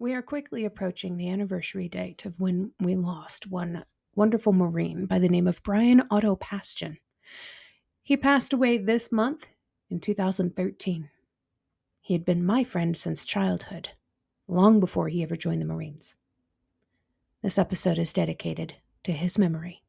We are quickly approaching the anniversary date of when we lost one wonderful Marine by the name of Brian Otto Pastian. He passed away this month in 2013. He had been my friend since childhood, long before he ever joined the Marines. This episode is dedicated to his memory.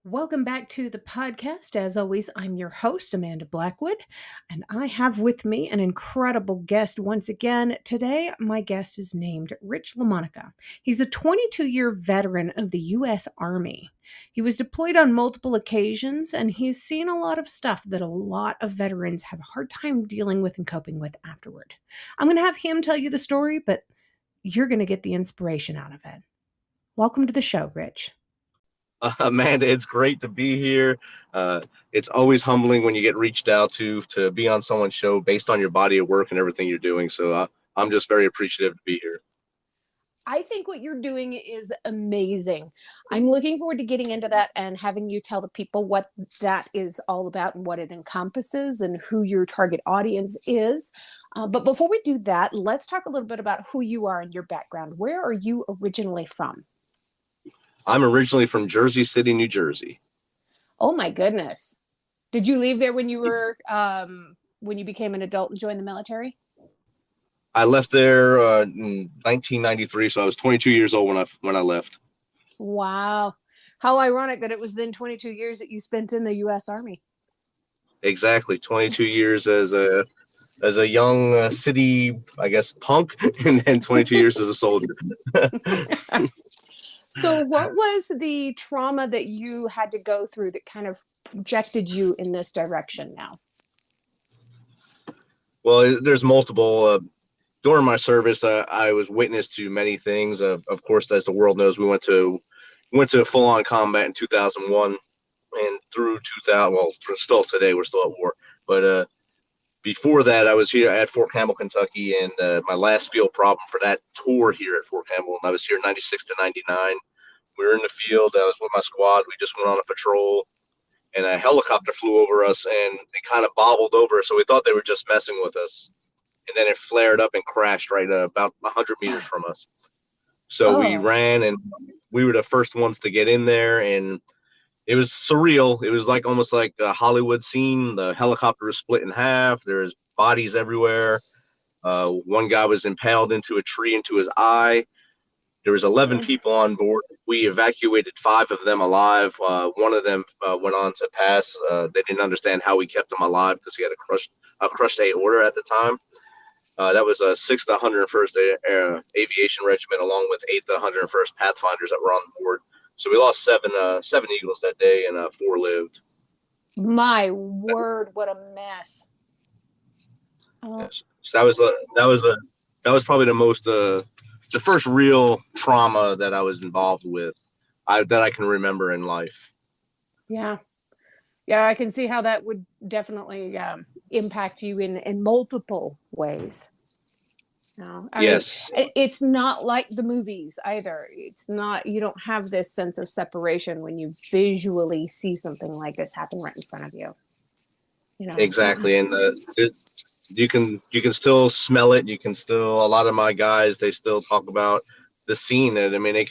Welcome back to the podcast. As always, I'm your host, Amanda Blackwood, and I have with me an incredible guest once again. Today, my guest is named Rich LaMonica. He's a 22-year veteran of the U.S. Army. He was deployed on multiple occasions, and he's seen a lot of stuff that a lot of veterans have a hard time dealing with and coping with afterward. I'm going to have him tell you the story, but you're going to get the inspiration out of it. Welcome to the show, Rich. Amanda, it's great to be here. It's always humbling when you get reached out to be on someone's show based on your body of work and everything you're doing. So I'm just very appreciative to be here. I think what you're doing is amazing. I'm looking forward to getting into that and having you tell the people what that is all about and what it encompasses and who your target audience is. But before we do that, let's talk a little bit about who you are and your background. Where are you originally from? I'm originally from Jersey City, New Jersey. Oh my goodness. Did you leave there when you were when you became an adult and joined the military? I left there in 1993, so I was 22 years old when I left. Wow. How ironic that it was then 22 years that you spent in the U.S. Army. Exactly, 22 years as a young city, I guess, punk, and then 22 years as a soldier. So what was the trauma that you had to go through that kind of projected you in this direction now? Well, there's multiple. During my service, I was witness to many things. Of course, as the world knows, we went to full-on combat in 2001, and through 2000. Well, still today, we're still at war. But before that, I was here at Fort Campbell, Kentucky, and my last field problem for that tour here at Fort Campbell. And I was here 96 to 99. We were in the field. I was with my squad. We just went on a patrol, and a helicopter flew over us, and it kind of bobbled over. So we thought they were just messing with us. And then it flared up and crashed right about 100 meters from us. So we ran, and we were the first ones to get in there, and it was surreal. It was like almost like a Hollywood scene. The helicopter was split in half. There's bodies everywhere. One guy was impaled into a tree into his eye. There was 11 people on board. We evacuated 5 of them alive. One of them went on to pass. They didn't understand how we kept him alive because he had a crushed aorta at the time. That was 6th 101st Aviation Regiment, along with 8th 101st Pathfinders that were on board. So we lost seven Eagles that day, and 4 lived. My word, what a mess! Yes. So that was probably the first real trauma that I was involved with, that I can remember in life. Yeah, I can see how that would definitely impact you in multiple ways. No, yes. mean, it's not like the movies either. It's not, you don't have this sense of separation when you visually see something like this happen right in front of you. You know, exactly, and you can still smell it. You can still, a lot of my guys, they still talk about the scene, and I mean they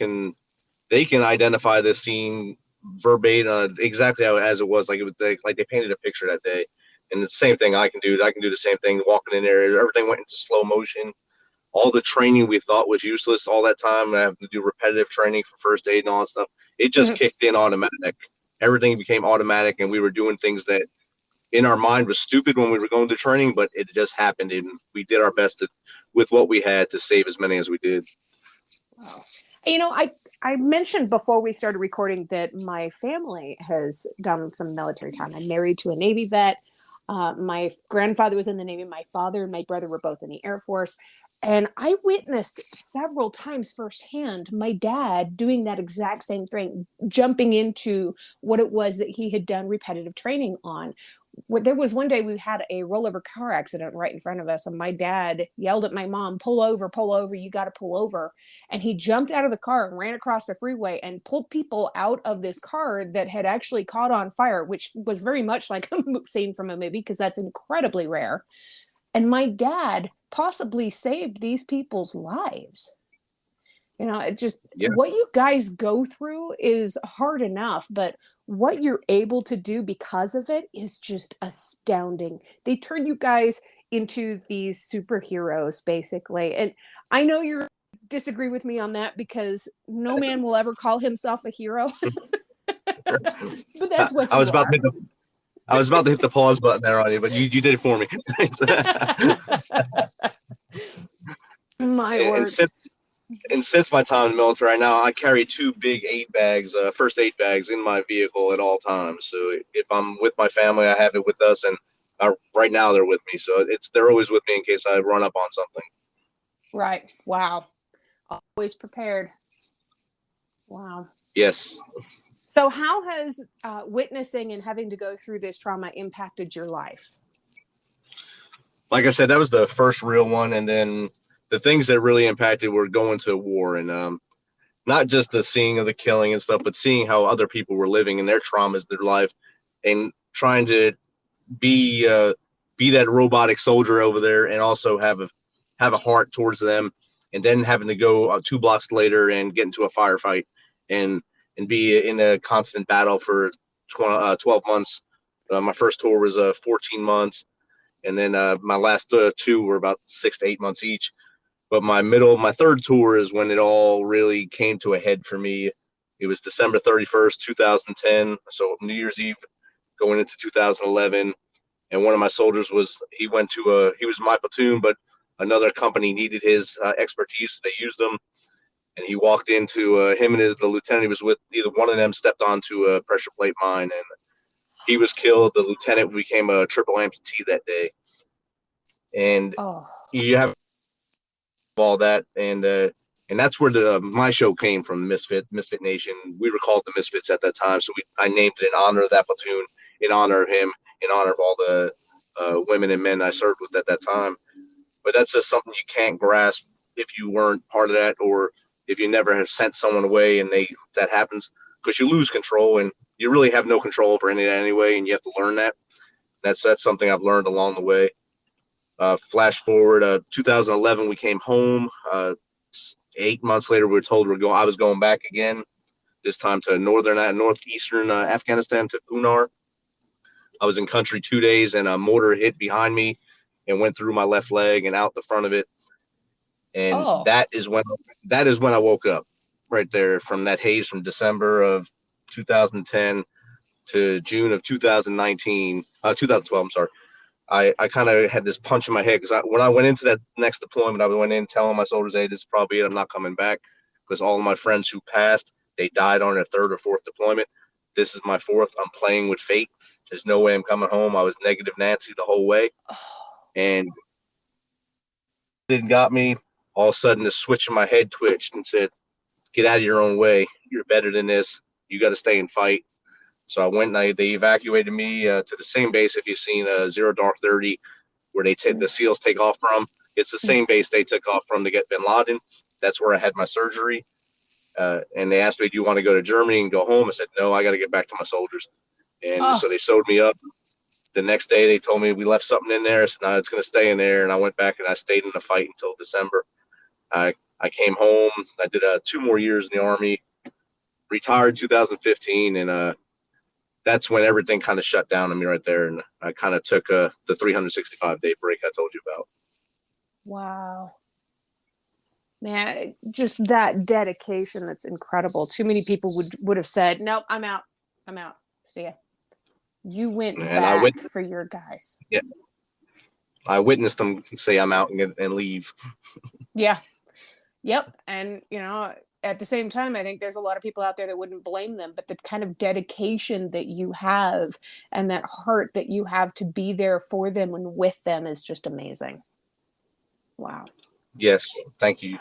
can identify the scene verbatim, exactly how as it was, like they painted a picture that day. And the same thing I can do the same thing, walking in there. Everything went into slow motion. All the training we thought was useless all that time, I have to do repetitive training for first aid and all that stuff. It just kicked in automatic. Everything became automatic, and we were doing things that in our mind was stupid when we were going to training, but it just happened, and we did our best with what we had to save as many as we did. Wow. You know, I mentioned before we started recording that my family has done some military time. I'm married to a Navy vet. My grandfather was in the Navy. My father and my brother were both in the Air Force. And I witnessed several times firsthand my dad doing that exact same thing, jumping into what it was that he had done repetitive training on. there was one day we had a rollover car accident right in front of us, and my dad yelled at my mom, pull over, you got to pull over. And he jumped out of the car and ran across the freeway and pulled people out of this car that had actually caught on fire, which was very much like a scene from a movie, because that's incredibly rare. And my dad possibly saved these people's lives. It just, Yeah. what you guys go through is hard enough, but what you're able to do because of it is just astounding. They turn you guys into these superheroes, basically. And I know you disagree with me on that, because no man will ever call himself a hero. But that's what I you was about are. to I was about to hit the pause button there on you, but you did it for me. My and, word. since my time in the military, right now I carry 2 big 8 bags, first aid bags, in my vehicle at all times. So if I'm with my family, I have it with us, and right now they're with me. So they're always with me in case I run up on something. Right. Wow. Always prepared. Wow. Yes. So how has witnessing and having to go through this trauma impacted your life? Like I said, that was the first real one, and then the things that really impacted were going to war, and not just the seeing of the killing and stuff, but seeing how other people were living in their traumas, their life, and trying to be that robotic soldier over there, and also have a heart towards them, and then having to go 2 blocks later and get into a firefight, and be in a constant battle for 12 months. My first tour was 14 months, and then my last 2 were about 6 to 8 months each. But my third tour is when it all really came to a head for me. It was December 31st, 2010, so New Year's Eve going into 2011. And one of my soldiers he was my platoon, but another company needed his expertise. They used him, and he walked into him and the lieutenant he was with. Either one of them stepped onto a pressure plate mine, and he was killed. The lieutenant became a triple amputee that day. And you have all that, and that's where my show came from. Misfit Nation. We were called the Misfits at that time, so I named it in honor of that platoon, in honor of him, in honor of all the women and men I served with at that time. But that's just something you can't grasp if you weren't part of that, or if you never have sent someone away and that happens, because you lose control, and you really have no control over any of that anyway, and you have to learn that. That's something I've learned along the way. Flash forward, 2011, we came home. 8 months later, we were told I was going back again, this time to northeastern Afghanistan, to Kunar. I was in country 2 days, and a mortar hit behind me and went through my left leg and out the front of it. And that is when I woke up, right there, from that haze from December of 2010 to June of 2012. I'm sorry. I kind of had this punch in my head, because when I went into that next deployment, I went in telling my soldiers, hey, this is probably it. I'm not coming back, because all of my friends who passed, they died on their 3rd or 4th deployment. This is my 4th. I'm playing with fate. There's no way I'm coming home. I was negative Nancy the whole way. And it got me. All of a sudden, the switch in my head twitched and said, get out of your own way. You're better than this. You got to stay and fight. So I went, and they evacuated me to the same base, if you've seen Zero Dark 30, where the SEALs take off from. It's the same base they took off from to get bin Laden. That's where I had my surgery. And they asked me, do you want to go to Germany and go home? I said, no, I got to get back to my soldiers. And so they sewed me up. The next day, they told me we left something in there. I said, no, it's going to stay in there. And I went back, and I stayed in the fight until December. I came home. I did 2 more years in the Army, retired 2015, and that's when everything kind of shut down on me right there. And I kind of took the 365-day break I told you about. Wow. Man, just that dedication, that's incredible. Too many people would have said, nope, I'm out. See ya. You went back for your guys. Yeah. I witnessed them say I'm out and leave. Yeah. Yep. And, at the same time, I think there's a lot of people out there that wouldn't blame them, but the kind of dedication that you have and that heart that you have to be there for them and with them is just amazing. Wow. Yes. Thank you.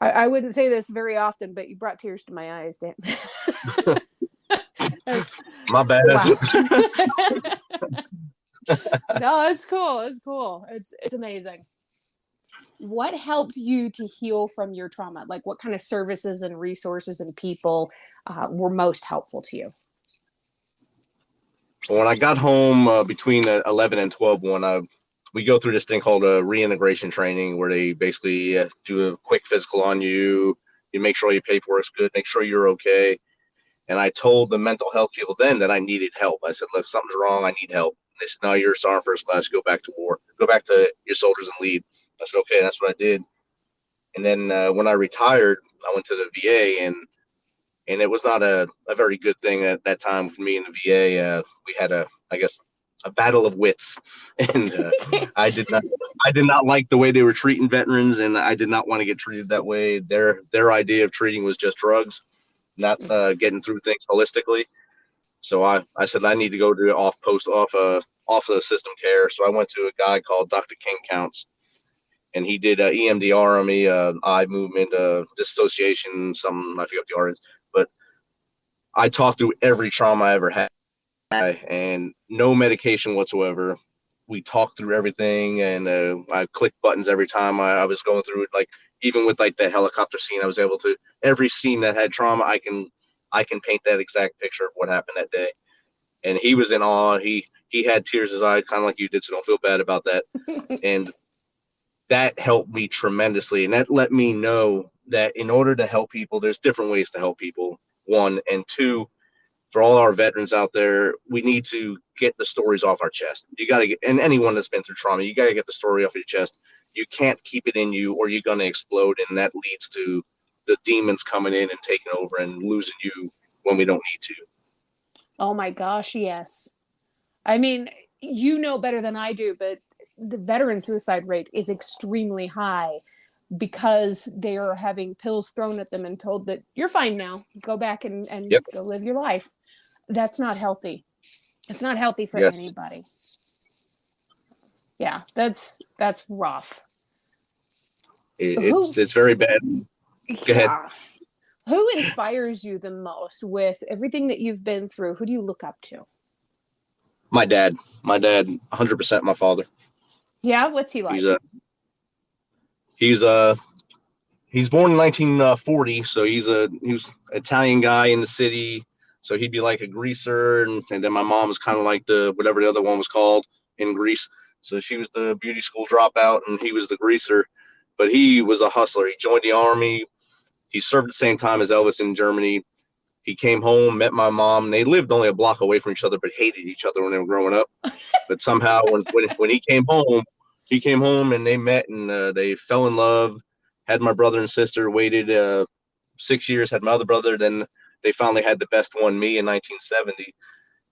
I wouldn't say this very often, but you brought tears to my eyes, Dan. My bad. Wow. No, it's cool. It's cool. It's amazing. What helped you to heal from your trauma? Like, what kind of services and resources and people were most helpful to you? When I got home between 11 and 12, we go through this thing called a reintegration training where they basically do a quick physical on you. You make sure your paperwork's good, make sure you're okay. And I told the mental health people then that I needed help. I said, look, something's wrong. I need help. They said, no, you're a sergeant first class. Go back to war. Go back to your soldiers and lead. I said, okay, that's what I did. And then when I retired, I went to the VA, and it was not a very good thing at that time for me in the VA. We had I guess, a battle of wits, and I did not, I did not like the way they were treating veterans, and I did not want to get treated that way. Their idea of treating was just drugs, not getting through things holistically. So I said I need to go to off the system care. So I went to a guy called Dr. King Counts, and he did EMDR on me, eye movement, dissociation, something I forget what the R is, but I talked through every trauma I ever had, and no medication whatsoever. We talked through everything, and I clicked buttons every time I was going through it. Like even with like the helicopter scene, I was able to every scene that had trauma, I can paint that exact picture of what happened that day. And he was in awe. He had tears in his eyes, kind of like you did. So don't feel bad about that. And that helped me tremendously, and that let me know that in order to help people, there's different ways to help people. One and two, for all our veterans out there, we need to get the stories off our chest. You got to get, and anyone that's been through trauma, you got to get the story off your chest. You can't keep it in you, or you're going to explode, and that leads to the demons coming in and taking over and losing you when we don't need to. Oh my gosh, yes. I mean, you know better than I do, but the veteran suicide rate is extremely high because they are having pills thrown at them and told that you're fine now, go back and Yep. go live your life. That's not healthy. It's not healthy for Yes. anybody. Yeah, that's rough. Who, It's very bad. Go ahead. yeah. Who inspires you the most with everything that you've been through? Who do you look up to? My dad. My dad. 100% my father. Yeah, what's he He's like? a he's a he's born in 1940, so he was Italian guy in the city. So he'd be like a greaser, and then my mom was kind of like the whatever the other one was called in Greece. So she was the beauty school dropout, and he was the greaser. But he was a hustler. He joined the army. He served at the same time as Elvis in Germany. He came home, met my mom. And they lived only a block away from each other, but hated each other when they were growing up. But somehow, when he came home and they met, and they fell in love. Had my brother and sister. Waited 6 years. Had my other brother. Then they finally had the best one, me, in 1970.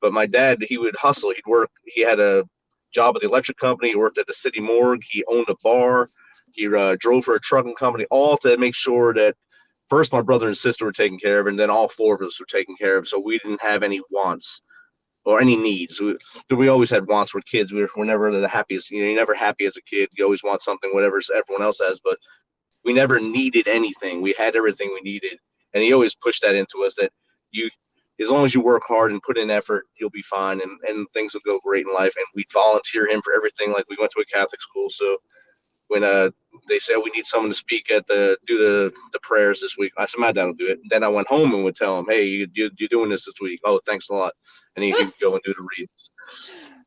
But my dad, he would hustle. He'd work. He had a job at the electric company. He worked at the city morgue. He owned a bar. He drove for a trucking company, all to make sure that first my brother and sister were taken care of, and then all four of us were taken care of. So we didn't have any wants or any needs. We always had wants. We're kids. We're never the happiest. You're never happy as a kid. You always want something, whatever everyone else has, but we never needed anything. We had everything we needed. And he always pushed that into us that you, as long as you work hard and put in effort, you'll be fine, and things will go great in life. And we'd volunteer him for everything. Like we went to a Catholic school. So when they said we need someone to speak at the prayers this week, I said my dad will do it. And then I went home and would tell him, hey, you're doing this week. Oh, thanks a lot. And he would go and do the readings.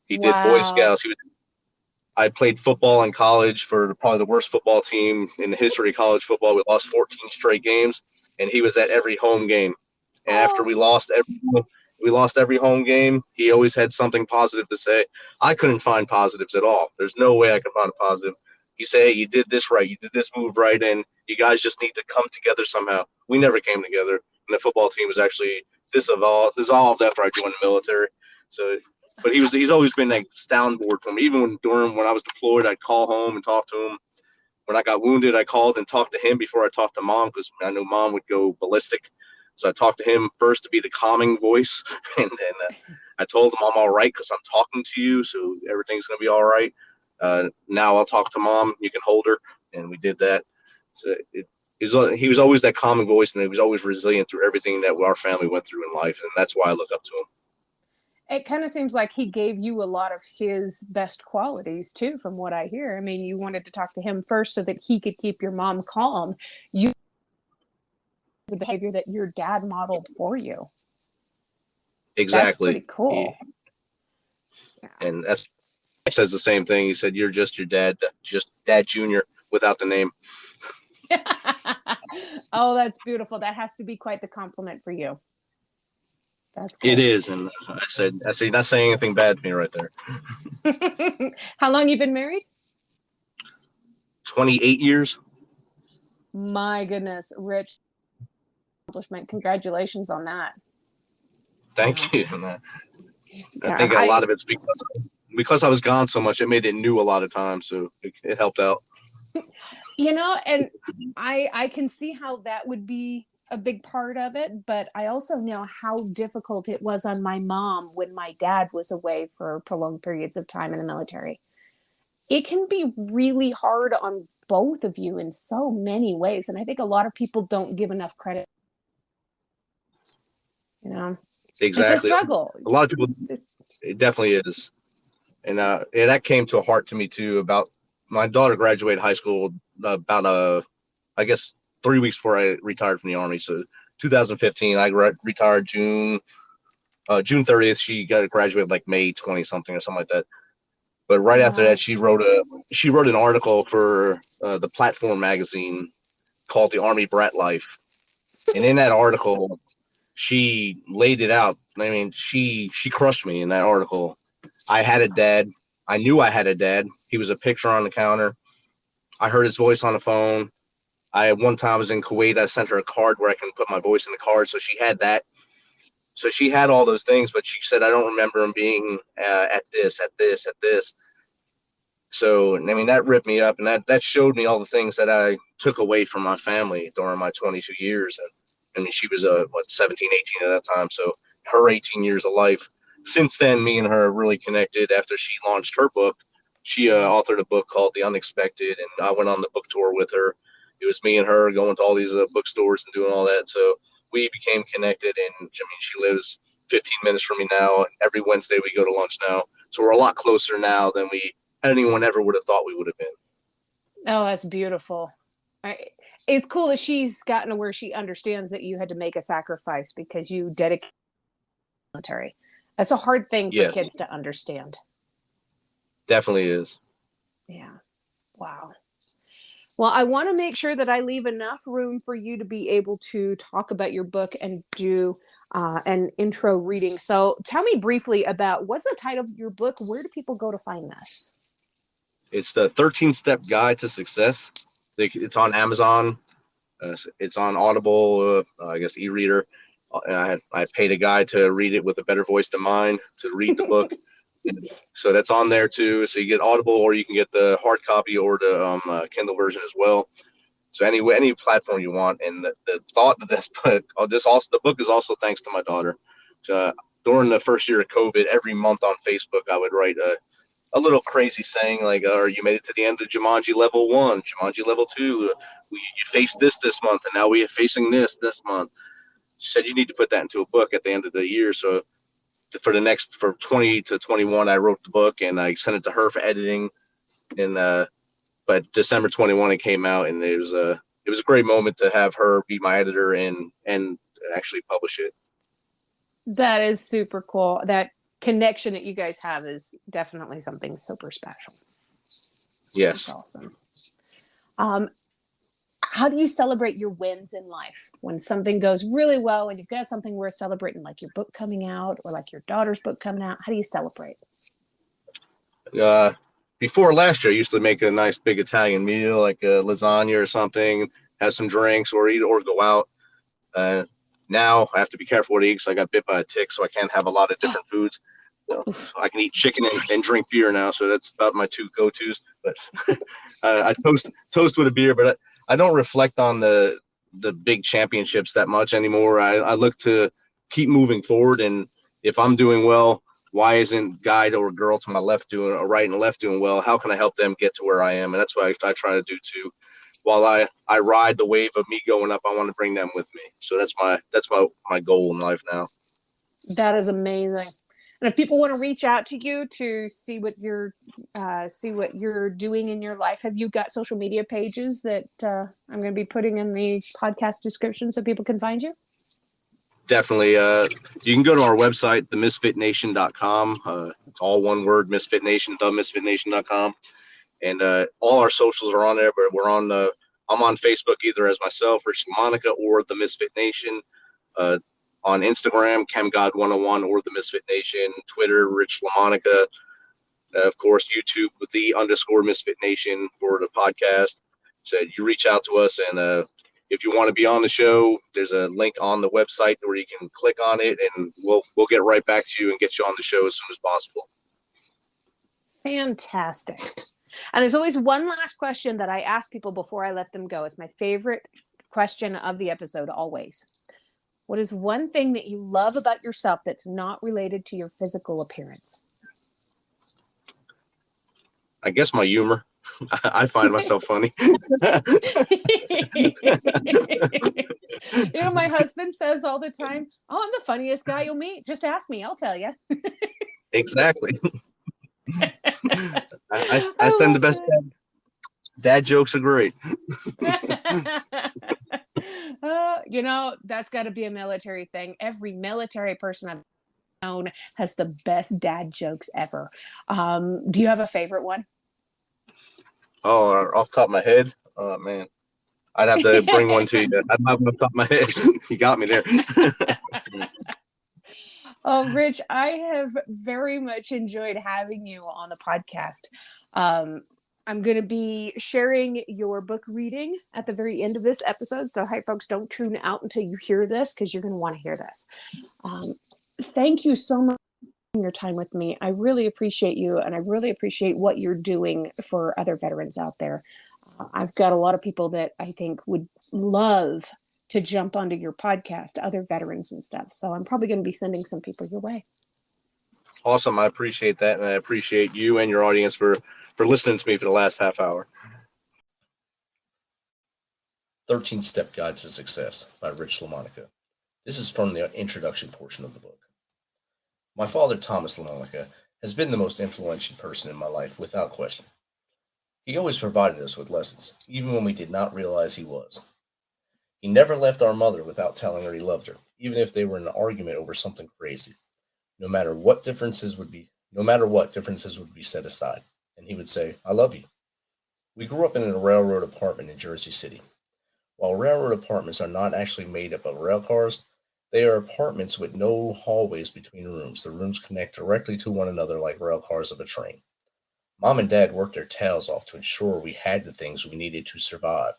He did Boy Wow. Scouts. I played football in college for probably the worst football team in the history of college football. We lost 14 straight games, and he was at every home game. And after Oh, we lost every home game, he always had something positive to say. I couldn't find positives at all. There's no way I could find a positive. He said, hey, you did this right. You did this move right, and you guys just need to come together somehow. We never came together, and the football team was actually dissolved after I joined the military. So, but he's always been that soundboard for me. Even when I was deployed, I'd call home and talk to him. When I got wounded, I called and talked to him before I talked to mom, because I knew mom would go ballistic. So I talked to him first to be the calming voice, and then I told him I'm all right because I'm talking to you, so everything's gonna be all right. Now I'll talk to mom. You can hold her, and we did that. So he was always that calming voice, and he was always resilient through everything that our family went through in life, and that's why I look up to him. It kind of seems like he gave you a lot of his best qualities too, from what I hear. I mean, you wanted to talk to him first so that he could keep your mom calm. You the behavior that your dad modeled for you. That's Exactly. pretty cool. And that's says the same thing. He said, "You're just your dad, just Dad Junior without the name." Oh, that's beautiful. That has to be quite the compliment for you. That's It cool. is, and I said, not saying anything bad to me right there. How long you been married? 28 years. My goodness, Rich, accomplishment. Congratulations on that. Yeah. Thank you. And I Yeah. think a lot of it's because I was gone so much. It made it new a lot of times, so it helped out. And I can see how that would be a big part of it, but I also know how difficult it was on my mom when my dad was away for prolonged periods of time in the military. It can be really hard on both of you in so many ways, and I think a lot of people don't give enough credit. You know, it's a Exactly. struggle. A lot of people, it definitely is. And that came to a heart to me too. About my daughter graduated high school about I guess 3 weeks before I retired from the Army. So 2015, I retired June 30th. She got graduated like May 20 something or something like that. But right after that, Wow. she wrote an article for the Platform magazine called "The Army Brat Life," and in that article, she laid it out. I mean, she crushed me in that article. I had a dad. I knew I had a dad. He was a picture on the counter. I heard his voice on the phone. One time I was in Kuwait. I sent her a card where I can put my voice in the card, so she had that. So she had all those things, but she said I don't remember him being at this, at this, at this. So, I mean, that ripped me up, and that showed me all the things that I took away from my family during my 22 years. And I mean, she was 17, 18 at that time. So her 18 years of life. Since then, me and her are really connected. After she launched her book, she authored a book called The Unexpected, and I went on the book tour with her. It was me and her going to all these bookstores and doing all that. So we became connected, and I mean, she lives 15 minutes from me now. And every Wednesday we go to lunch now. So we're a lot closer now than anyone ever would have thought we would have been. Oh, that's beautiful. It's cool that she's gotten to where she understands that you had to make a sacrifice because you dedicated to the military. That's a hard thing for Yes, kids to understand. definitely is. Yeah. Wow. Well, I want to make sure that I leave enough room for you to be able to talk about your book and do an intro reading. So tell me briefly about what's the title of your book? Where do people go to find this? It's the 13-step guide to success. It's on Amazon. It's on Audible, I guess e-reader. I paid a guy to read it with a better voice than mine to read the book. So that's on there too. So you get Audible, or you can get the hard copy or the Kindle version as well. So any platform you want. And the thought of this book, the book is also thanks to my daughter. So, during the first year of COVID, every month on Facebook, I would write a little crazy saying like, "You made it to the end of Jumanji level 1, Jumanji level 2. You faced this month, and now we are facing this month." She said you need to put that into a book at the end of the year. So for 20 to 21, I wrote the book and I sent it to her for editing. And but December 21 it came out, and it was a great moment to have her be my editor and actually publish it. That is super cool. That connection that you guys have is definitely something super special. That's Yes. awesome. How do you celebrate your wins in life when something goes really well and you've got something worth celebrating, like your book coming out or like your daughter's book coming out? How do you celebrate? Uh, Before last year, I used to make a nice big Italian meal, like a lasagna or something, have some drinks, or eat or go out. Uh, Now I have to be careful what I eat because I got bit by a tick, so I can't have a lot of different foods. So I can eat chicken and drink beer now, so that's about my two go-tos. But I toast with a beer, but I don't reflect on the big championships that much anymore. I look to keep moving forward, and if I'm doing well, why isn't guy or girl to my left doing, or right and left doing well? How can I help them get to where I am? And that's what I try to do too. While I ride the wave of me going up, I want to bring them with me. So that's my goal in life now. That is amazing. And if people want to reach out to you to see what you're doing in your life, have you got social media pages that I'm going to be putting in the podcast description so people can find you? Definitely. You can go to our website, themisfitnation.com. It's all one word, Misfit Nation, themisfitnation.com. And all our socials are on there, but I'm on Facebook either as myself, Rich LaMonica, or the Misfit Nation. On Instagram, ChemGod101 or the Misfit Nation. Twitter, Rich LaMonica. Of course, YouTube with the _Misfit Nation for the podcast. So you reach out to us, and if you want to be on the show, there's a link on the website where you can click on it, and we'll get right back to you and get you on the show as soon as possible. Fantastic. And there's always one last question that I ask people before I let them go. It's my favorite question of the episode, always. What is one thing that you love about yourself that's not related to your physical appearance? I guess my humor. I find myself funny. My husband says all the time, "Oh, I'm the funniest guy you'll meet. Just ask me, I'll tell you." Exactly. I send the best dad jokes are great. That's got to be a military thing. Every military person I've known has the best dad jokes ever. Do you have a favorite one? Oh, off the top of my head? Oh, man. I'd have to bring one to you. I'd have one off the top of my head. You got me there. Oh, Rich, I have very much enjoyed having you on the podcast. I'm going to be sharing your book reading at the very end of this episode. So, hi, folks, don't tune out until you hear this because you're going to want to hear this. Thank you so much for your time with me. I really appreciate you, and I really appreciate what you're doing for other veterans out there. I've got a lot of people that I think would love to jump onto your podcast, other veterans and stuff. So I'm probably going to be sending some people your way. Awesome. I appreciate that. And I appreciate you and your audience for listening to me for the last half hour. 13 Step Guide to Success by Rich LaMonica. This is from the introduction portion of the book. My father, Thomas LaMonica, has been the most influential person in my life without question. He always provided us with lessons, even when we did not realize he was. He never left our mother without telling her he loved her, even if they were in an argument over something crazy. No matter what differences would be set aside, and he would say, "I love you." We grew up in a railroad apartment in Jersey City. While railroad apartments are not actually made up of rail cars, they are apartments with no hallways between rooms. The rooms connect directly to one another like rail cars of a train. Mom and Dad worked their tails off to ensure we had the things we needed to survive.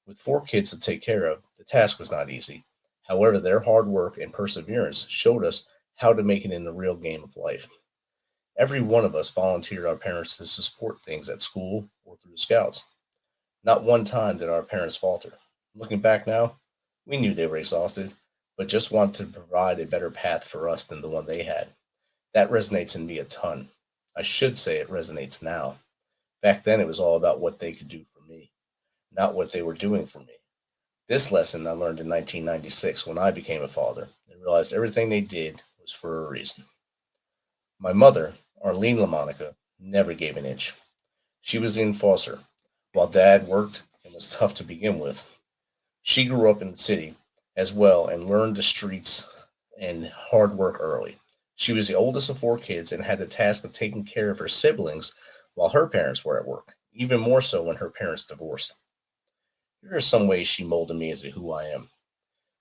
With 4 kids to take care of, the task was not easy. However, their hard work and perseverance showed us how to make it in the real game of life. Every one of us volunteered our parents to support things at school or through Scouts. Not one time did our parents falter. Looking back now, we knew they were exhausted, but just wanted to provide a better path for us than the one they had. That resonates in me a ton. I should say it resonates now. Back then, it was all about what they could do for me, not what they were doing for me. This lesson I learned in 1996 when I became a father and realized everything they did was for a reason. My mother, Arlene LaMonica, never gave an inch. She was the enforcer, while Dad worked and was tough to begin with. She grew up in the city as well and learned the streets and hard work early. She was the oldest of 4 kids and had the task of taking care of her siblings while her parents were at work, even more so when her parents divorced. Here are some ways she molded me into who I am.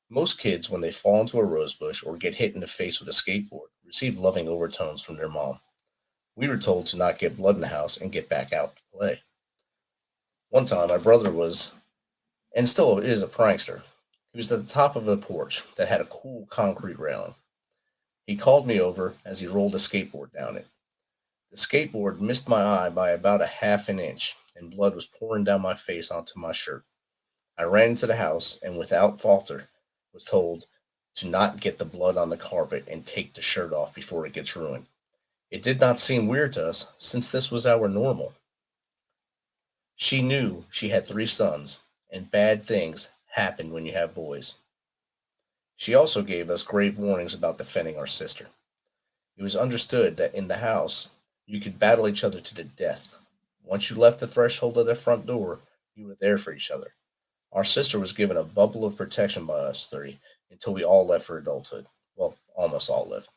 Most kids, when they fall into a rosebush or get hit in the face with a skateboard, receive loving overtones from their mom. We were told to not get blood in the house and get back out to play. One time, my brother was, and still is, a prankster. He was at the top of a porch that had a cool concrete railing. He called me over as he rolled a skateboard down it. The skateboard missed my eye by about a half an inch, and blood was pouring down my face onto my shirt. I ran into the house and without falter was told to not get the blood on the carpet and take the shirt off before it gets ruined. It did not seem weird to us since this was our normal. She knew she had 3 sons, and bad things happen when you have boys. She also gave us grave warnings about defending our sister. It was understood that in the house, you could battle each other to the death. Once you left the threshold of their front door, you were there for each other. Our sister was given a bubble of protection by us three until we all left for adulthood. Well, almost all left.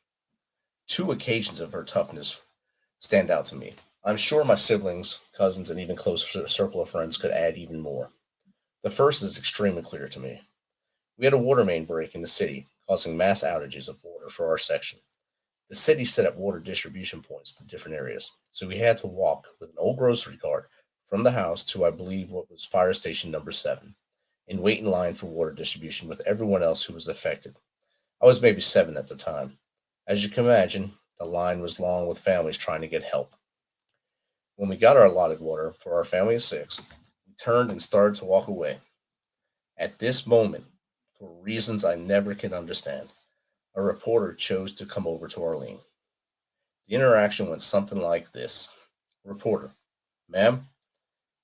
Two occasions of her toughness stand out to me. I'm sure my siblings, cousins, and even close circle of friends could add even more. The first is extremely clear to me. We had a water main break in the city, causing mass outages of water for our section. The city set up water distribution points to different areas, so we had to walk with an old grocery cart from the house to, I believe, what was fire station number 7, and wait in line for water distribution with everyone else who was affected. I was maybe 7 at the time. As you can imagine, the line was long with families trying to get help. When we got our allotted water for our family of 6, we turned and started to walk away. At this moment, for reasons I never can understand, a reporter chose to come over to our lane. The interaction went something like this. Reporter: "Ma'am,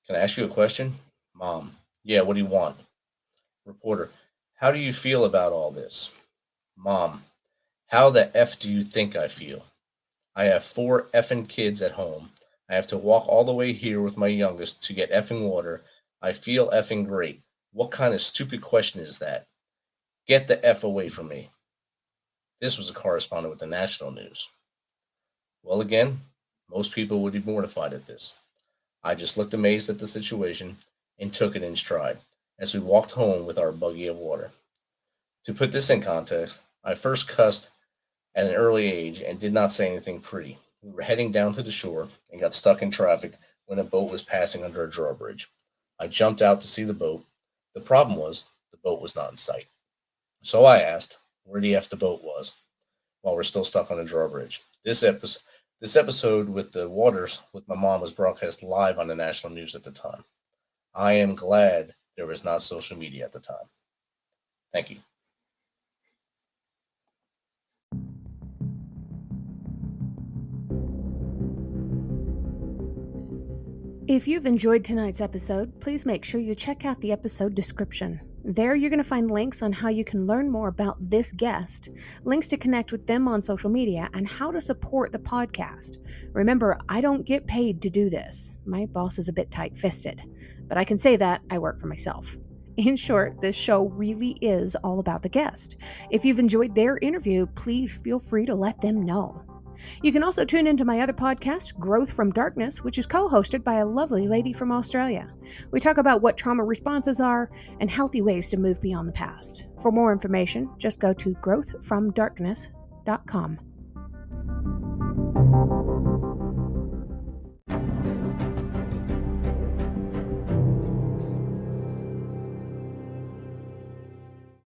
can I ask you a question?" Mom: "Yeah, what do you want?" Reporter: "How do you feel about all this?" Mom: "How the F do you think I feel? I have 4 effing kids at home. I have to walk all the way here with my youngest to get effing water. I feel effing great. What kind of stupid question is that? Get the F away from me." This was a correspondent with the national news. Well, again, most people would be mortified at this. I just looked amazed at the situation and took it in stride as we walked home with our buggy of water. To put this in context, I first cussed at an early age and did not say anything pretty. We were heading down to the shore and got stuck in traffic when a boat was passing under a drawbridge. I jumped out to see the boat. The problem was the boat was not in sight. So I asked where the F the boat was while we're still stuck on the drawbridge. This episode with the waters with my mom was broadcast live on the national news at the time. I am glad there was not social media at the time. Thank you. If you've enjoyed tonight's episode, please make sure you check out the episode description. There you're going to find links on how you can learn more about this guest, links to connect with them on social media, and how to support the podcast. Remember, I don't get paid to do this. My boss is a bit tight-fisted, but I can say that I work for myself. In short, this show really is all about the guest. If you've enjoyed their interview, please feel free to let them know. You can also tune into my other podcast, Growth from Darkness, which is co-hosted by a lovely lady from Australia. We talk about what trauma responses are and healthy ways to move beyond the past. For more information, just go to growthfromdarkness.com.